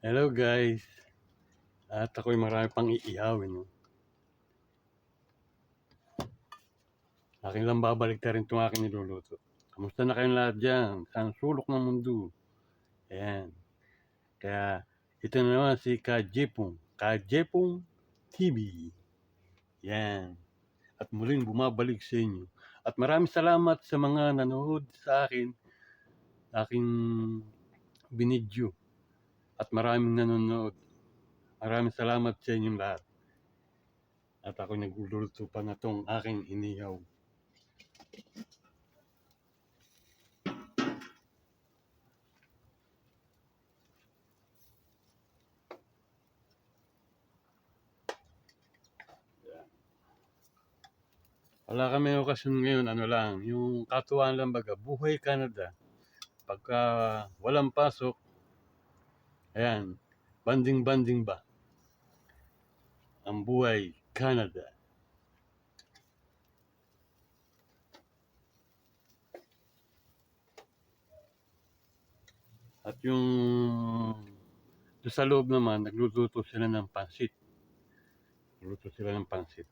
Hello guys, at ako'y marami pang iihawin. No? Aking lang babalik na rin itong aking niluluto. Kamusta na kayong lahat dyan? Saan sulok ng mundo? Ayan. Kaya ito na naman si Kajepong. Kajepong TV. Yan. At muling bumabalik sa inyo. At maraming salamat sa mga nanonood sa aking binidyo. At maraming nanonood. Maraming salamat sa inyong lahat. At ako nagluluto pa na itong aking inihaw. Wala kami okasyon ngayon, ano lang, yung katuwaan lang baga, buhay Canada. Pagka walang pasok, ayan, banding-banding ba? Ang buhay Canada. At yung sa loob naman, nagluluto sila ng pansit. Nagluto sila ng pansit.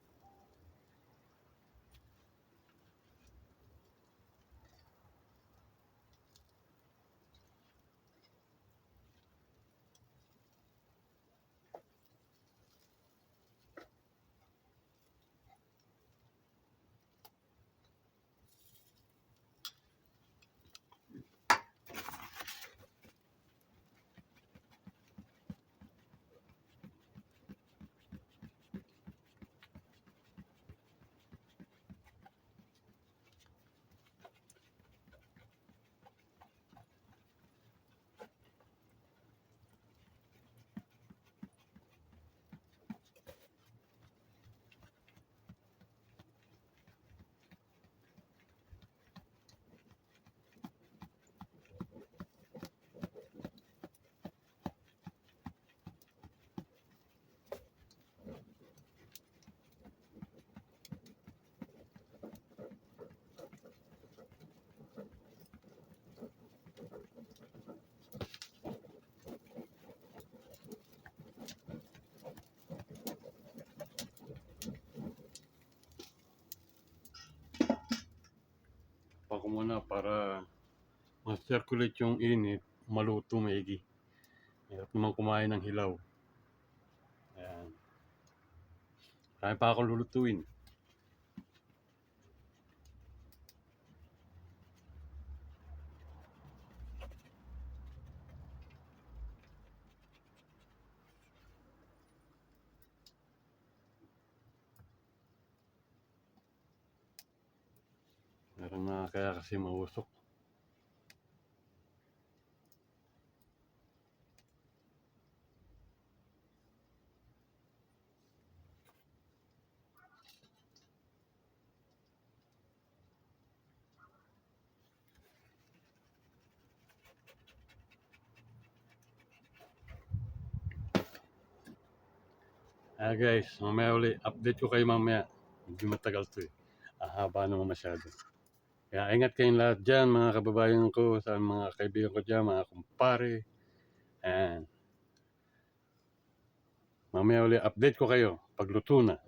Pako muna para ma-circulate yung init, maluto maigi. Hirap naman kumain ng hilaw. Ayan. Kaya pa ako lulutuin. Meron na kaya kasi mausok. Guys, mamaya ulit. Update ko kayo mamaya. Hindi matagal to eh. Haba naman masyado. Kaya ingat kayong lahat dyan, mga kababayan ko, sa mga kaibigan ko dyan, mga kumpare. Ayan. Mamaya ulit, update ko kayo. Pagluto na.